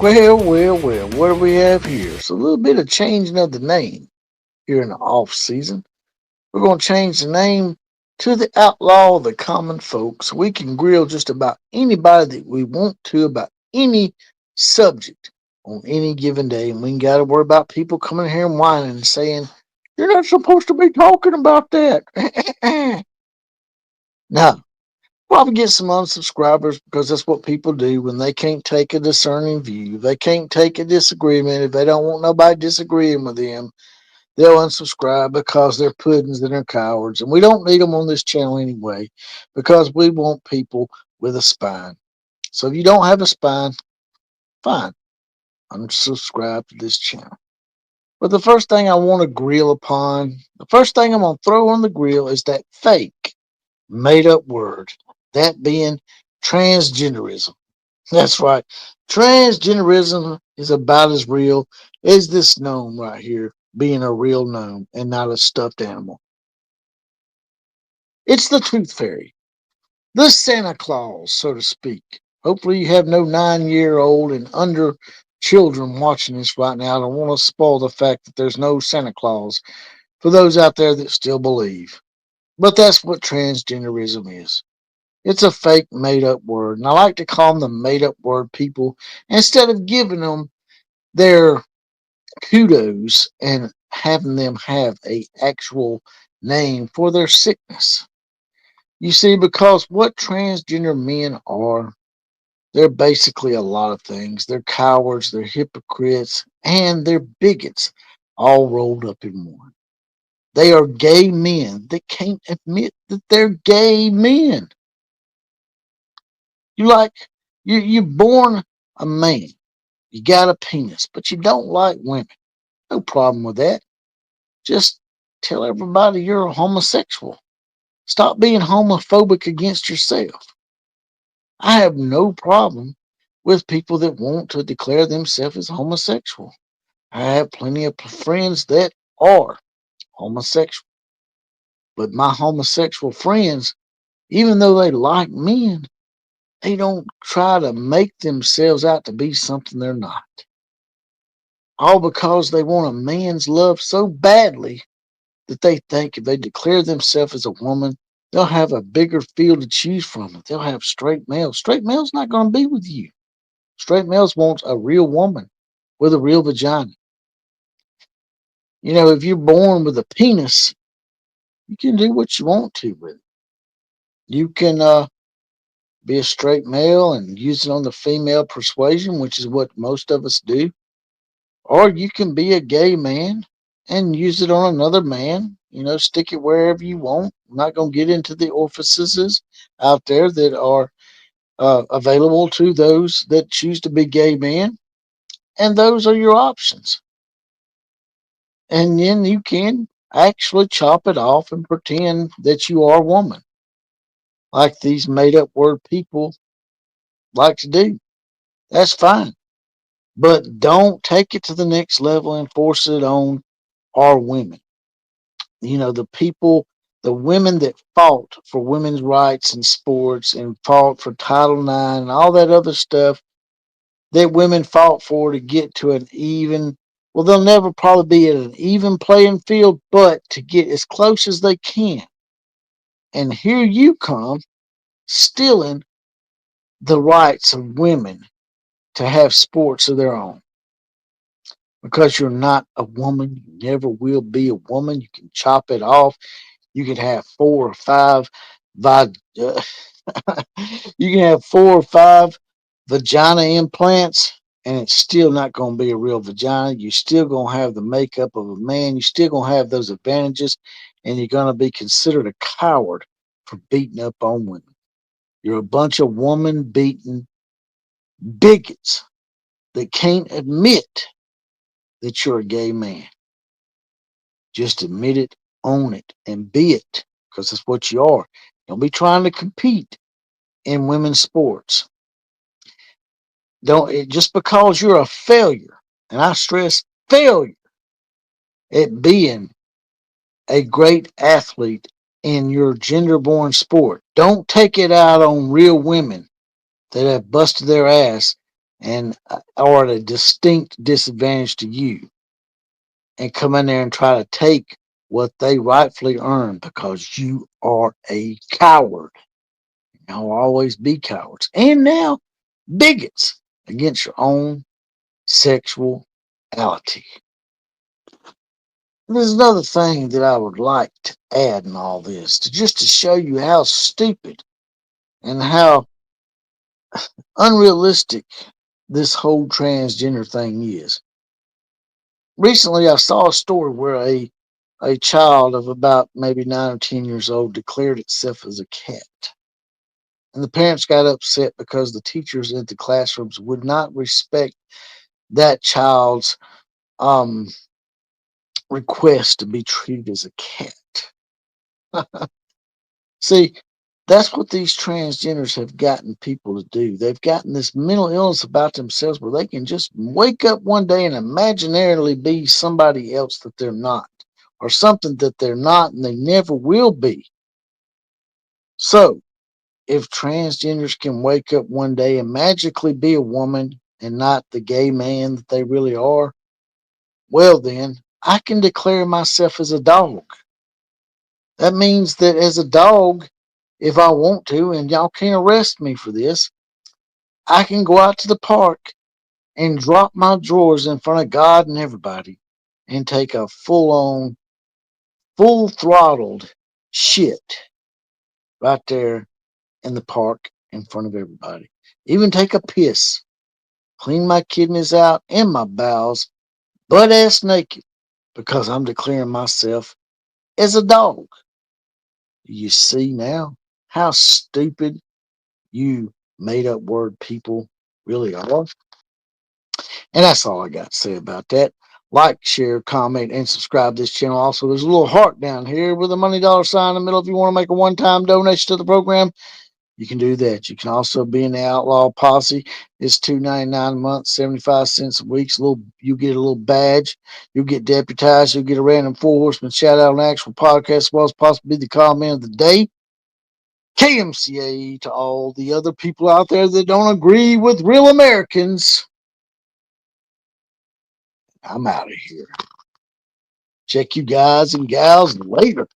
Well, what do we have here? It's a little bit of changing of the name here in the off season. We're going to change the name to the Outlaw of the Common Folks. We can grill just about anybody that we want to about any subject on any given day. And we ain't got to worry about people coming here and whining and saying, "You're not supposed to be talking about that." No, probably get some unsubscribers because that's what people do when they can't take a discerning view. They can't take a disagreement. If they don't want nobody disagreeing with them, they'll unsubscribe because they're puddings and they're cowards. And we don't need them on this channel anyway because we want people with a spine. So if you don't have a spine, fine, unsubscribe to this channel. But the first thing I want to grill upon, the first thing I'm going to throw on the grill is that fake made up word, that being transgenderism. That's right. Transgenderism is about as real as this gnome right here being a real gnome and not a stuffed animal. It's the tooth fairy, the Santa Claus, so to speak. Hopefully, you have no 9-year-old and under children watching this right now. I don't want to spoil the fact that there's no Santa Claus for those out there that still believe. But that's what transgenderism is. It's a fake made up word. And I like to call them the made up word people instead of giving them their kudos and having them have a actual name for their sickness. You see, because what transgender men are, they're basically a lot of things. They're cowards, they're hypocrites, and they're bigots, all rolled up in one. They are gay men that can't admit that they're gay men. You like you're born a man. You got a penis, but you don't like women. No problem with that. Just tell everybody you're a homosexual. Stop being homophobic against yourself. I have no problem with people that want to declare themselves as homosexual. I have plenty of friends that are homosexual. But my homosexual friends, even though they like men, they don't try to make themselves out to be something they're not. All because they want a man's love so badly that they think if they declare themselves as a woman, they'll have a bigger field to choose from. They'll have straight males. Straight males not going to be with you. Straight males want a real woman with a real vagina. You know, if you're born with a penis, you can do what you want to with it. You can be a straight male and use it on the female persuasion, which is what most of us do. Or you can be a gay man and use it on another man. You know, stick it wherever you want. I'm not going to get into the orifices out there that are available to those that choose to be gay men. And those are your options. And then you can actually chop it off and pretend that you are a woman, like these made up word people like to do. That's fine. But don't take it to the next level and force it on our women. You know, the people, the women that fought for women's rights in sports and fought for Title IX and all that other stuff that women fought for to get to an even, well, they'll never probably be at an even playing field, but to get as close as they can. And here you come stealing the rights of women to have sports of their own. Because you're not a woman, you never will be a woman. You can chop it off. You can have 4 or 5 uh, you can have 4 or 5 vagina implants, and it's still not going to be a real vagina. You're still going to have the makeup of a man. You're still going to have those advantages, and you're going to be considered a coward for beating up on women. You're a bunch of woman beating bigots that can't admit that you're a gay man. Just admit it, own it, and be it, because that's what you are. Don't be trying to compete in women's sports. Just because you're a failure, and I stress failure at being a great athlete in your gender-born sport. Don't take it out on real women that have busted their ass and are at a distinct disadvantage to you, and come in there and try to take what they rightfully earn because you are a coward. You'll always be cowards. And now bigots against your own sexuality. There's another thing that I would like to add in all this, just to show you how stupid and how unrealistic this whole transgender thing is. Recently, I saw a story where a child of about maybe 9 or 10 years old declared itself as a cat. And the parents got upset because the teachers at the classrooms would not respect that child's um, request to be treated as a cat. See, that's what these transgenders have gotten people to do. They've gotten this mental illness about themselves where they can just wake up one day and imaginarily be somebody else that they're not, or something that they're not and they never will be. So, if transgenders can wake up one day and magically be a woman and not the gay man that they really are, well, then I can declare myself as a dog. That means that as a dog, if I want to, and y'all can't arrest me for this, I can go out to the park and drop my drawers in front of God and everybody and take a full on, full throttled shit right there in the park in front of everybody. Even take a piss, clean my kidneys out and my bowels, butt ass naked, because I'm declaring myself as a dog. You see now how stupid you made up word people really are? And that's all I got to say about that. Like, share, comment, and subscribe to this channel. Also, there's a little heart down here with a money dollar sign in the middle. If you want to make a one-time donation to the program, you can do that. You can also be in the Outlaw Posse. It's $2.99 a month, 75 cents a week. You get a little badge. You'll get deputized. You'll get a random Four Horseman shout out on the actual podcast, as well as possibly the comment of the day. KMCA to all the other people out there that don't agree with real Americans. I'm out of here. Check you guys and gals later.